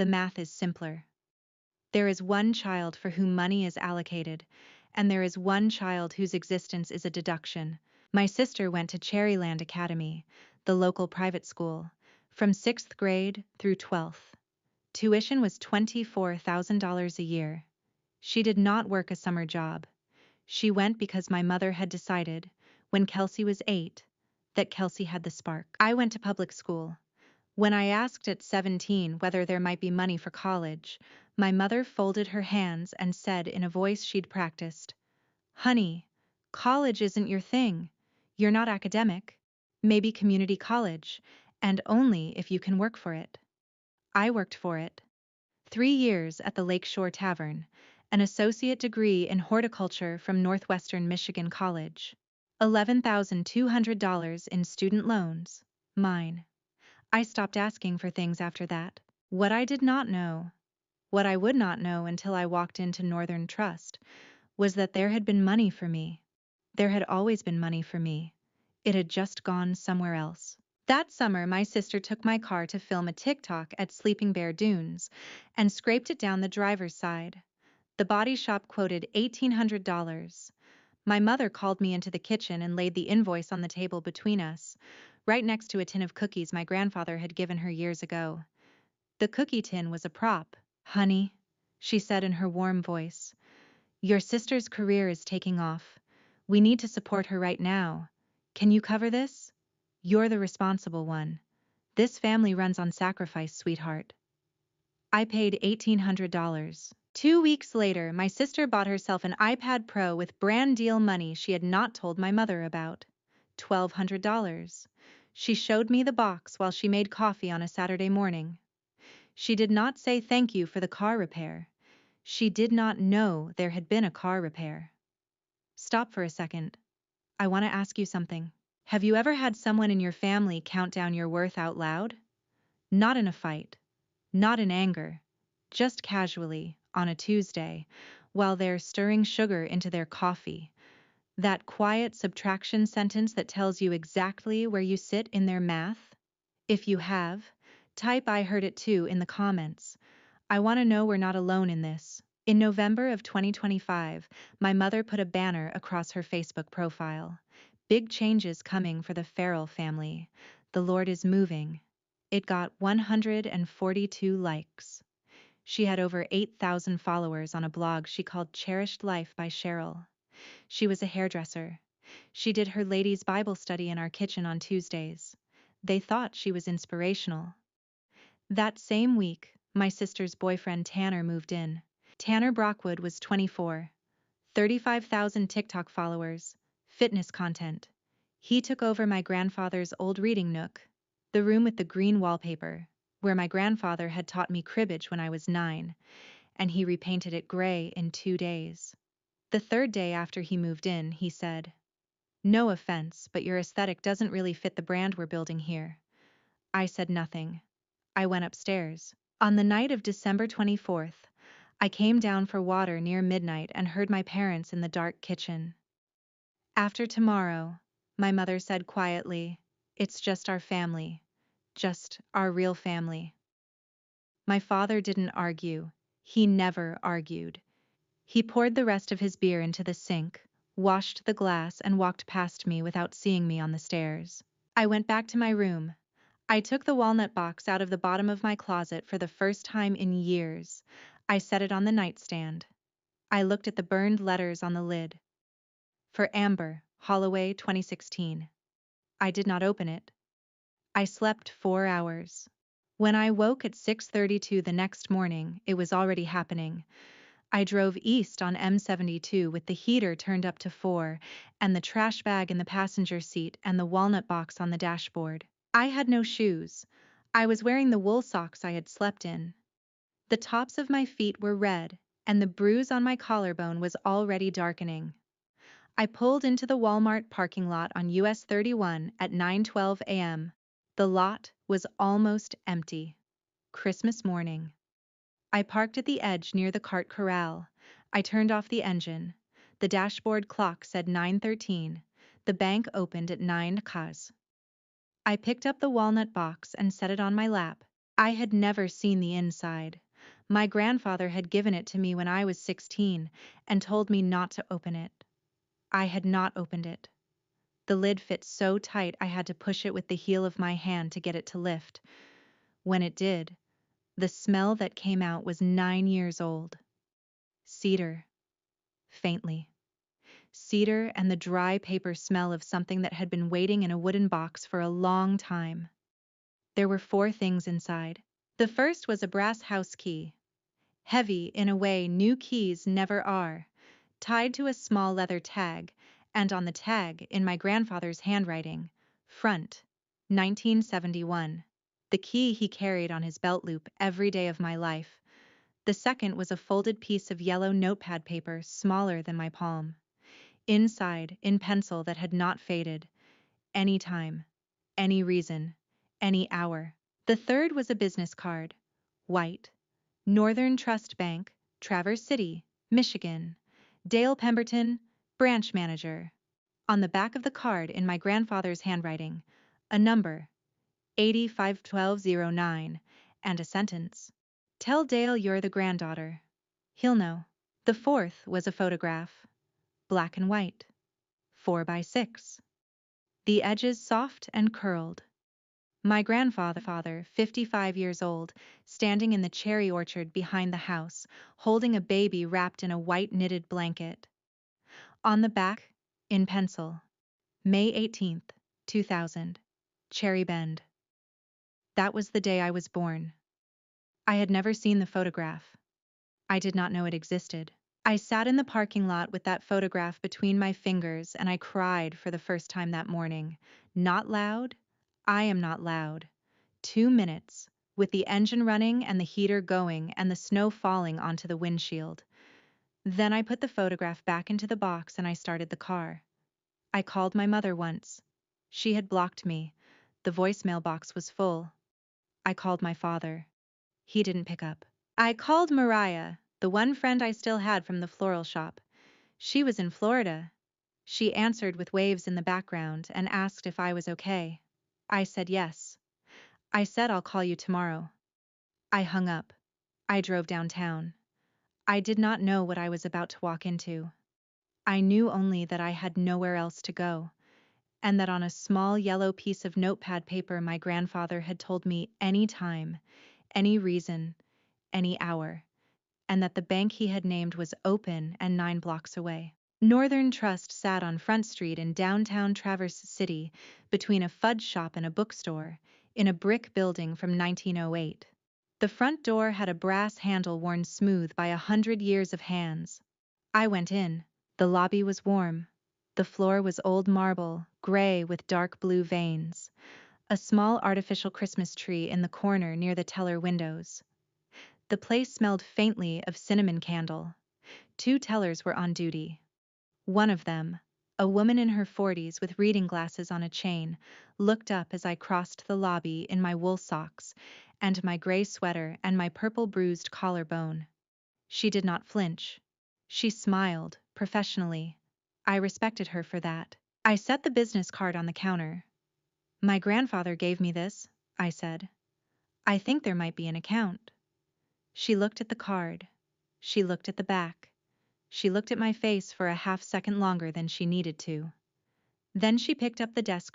the math is simpler. There is one child for whom money is allocated, and there is one child whose existence is a deduction. My sister went to Cherryland Academy, the local private school, from 6th grade through 12th. Tuition was $24,000 a year. She did not work a summer job. She went because my mother had decided, when Kelsey was 8, that Kelsey had the spark. I went to public school. When I asked at 17 whether there might be money for college, my mother folded her hands and said in a voice she'd practiced, "Honey, college isn't your thing. You're not academic. Maybe community college, and only if you can work for it." I worked for it. 3 years at the Lakeshore Tavern, an associate degree in horticulture from Northwestern Michigan College. $11,200 in student loans, mine. I stopped asking for things after that. What I did not know, what I would not know until I walked into Northern Trust, was that there had been money for me. There had always been money for me. It had just gone somewhere else. That summer, my sister took my car to film a TikTok at Sleeping Bear Dunes and scraped it down the driver's side. The body shop quoted $1,800. My mother called me into the kitchen and laid the invoice on the table between us, right next to a tin of cookies my grandfather had given her years ago. The cookie tin was a prop. "Honey," she said in her warm voice, "your sister's career is taking off. We need to support her right now. Can you cover this? You're the responsible one. This family runs on sacrifice, sweetheart." I paid $1,800. 2 weeks later, my sister bought herself an iPad Pro with brand deal money she had not told my mother about. $1,200. She showed me the box while she made coffee on a Saturday morning. She did not say thank you for the car repair. She did not know there had been a car repair. Stop for a second. I want to ask you something. Have you ever had someone in your family count down your worth out loud? Not in a fight, not in anger, just casually, on a Tuesday, while they're stirring sugar into their coffee. That quiet subtraction sentence that tells you exactly where you sit in their math? If you have, type "I heard it too" in the comments. I want to know we're not alone in this. In November of 2025, my mother put a banner across her Facebook profile. "Big changes coming for the Farrell family. The Lord is moving." It got 142 likes. She had over 8,000 followers on a blog she called Cherished Life by Cheryl. She was a hairdresser. She did her ladies' Bible study in our kitchen on Tuesdays. They thought she was inspirational. That same week, my sister's boyfriend Tanner moved in. Tanner Brockwood was 24, 35,000 TikTok followers, fitness content. He took over my grandfather's old reading nook, the room with the green wallpaper, where my grandfather had taught me cribbage when I was 9, and he repainted it gray in 2 days. The third day after he moved in, he said, "No offense, but your aesthetic doesn't really fit the brand we're building here." I said nothing. I went upstairs. On the night of December 24th, I came down for water near midnight and heard my parents in the dark kitchen. "After tomorrow," my mother said quietly, "it's just our family. Just our real family." My father didn't argue. He never argued. He poured the rest of his beer into the sink, washed the glass, and walked past me without seeing me on the stairs. I went back to my room. I took the walnut box out of the bottom of my closet for the first time in years. I set it on the nightstand. I looked at the burned letters on the lid. For Amber, Holloway, 2016. I did not open it. I slept 4 hours. When I woke at 6:32 the next morning, it was already happening. I drove east on M72 with the heater turned up to 4 and the trash bag in the passenger seat and the walnut box on the dashboard. I had no shoes. I was wearing the wool socks I had slept in. The tops of my feet were red, and the bruise on my collarbone was already darkening. I pulled into the Walmart parking lot on US 31 at 9:12 a.m. The lot was almost empty. Christmas morning. I parked at the edge near the cart corral. I turned off the engine. The dashboard clock said 9:13. The bank opened at 9 kaz. I picked up the walnut box and set it on my lap. I had never seen the inside. My grandfather had given it to me when I was 16 and told me not to open it. I had not opened it. The lid fit so tight I had to push it with the heel of my hand to get it to lift. When it did, the smell that came out was 9 years old. Cedar. Faintly. Cedar and the dry paper smell of something that had been waiting in a wooden box for a long time. There were 4 things inside. The first was a brass house key. Heavy in a way new keys never are, tied to a small leather tag, and on the tag, in my grandfather's handwriting, front, 1971. The key he carried on his belt loop every day of my life. The second was a folded piece of yellow notepad paper smaller than my palm. Inside, in pencil that had not faded, any time, any reason, any hour. The third was a business card, white, Northern Trust Bank, Traverse City, Michigan. Dale Pemberton, branch manager. On the back of the card, in my grandfather's handwriting, a number, 851209, and a sentence. Tell Dale you're the granddaughter. He'll know. The fourth was a photograph, black and white, 4 by 6. The edges soft and curled. My grandfather, 55 years old, standing in the cherry orchard behind the house, holding a baby wrapped in a white knitted blanket. On the back, in pencil, May 18th, 2000, Cherry Bend. That was the day I was born. I had never seen the photograph. I did not know it existed. I sat in the parking lot with that photograph between my fingers and I cried for the first time that morning. Not loud. I am not loud. 2 minutes, with the engine running and the heater going and the snow falling onto the windshield. Then I put the photograph back into the box and I started the car. I called my mother once. She had blocked me. The voicemail box was full. I called my father. He didn't pick up. I called Mariah, the one friend I still had from the floral shop. She was in Florida. She answered with waves in the background and asked if I was okay. I said yes. I said I'll call you tomorrow. I hung up. I drove downtown. I did not know what I was about to walk into. I knew only that I had nowhere else to go, and that on a small yellow piece of notepad paper my grandfather had told me any time, any reason, any hour, and that the bank he had named was open and 9 blocks away. Northern Trust sat on Front Street in downtown Traverse City, between a fudge shop and a bookstore, in a brick building from 1908. The front door had a brass handle worn smooth by 100 years of hands. I went in. The lobby was warm. The floor was old marble, gray with dark blue veins. A small artificial Christmas tree in the corner near the teller windows. The place smelled faintly of cinnamon candle. 2 tellers were on duty. One of them, a woman in her 40s with reading glasses on a chain, looked up as I crossed the lobby in my wool socks and my gray sweater and my purple bruised collarbone. She did not flinch. She smiled, professionally. I respected her for that. I set the business card on the counter. My grandfather gave me this, I said. I think there might be an account. She looked at the card. She looked at the back. She looked at my face for a half second longer than she needed to. Then she picked up the desk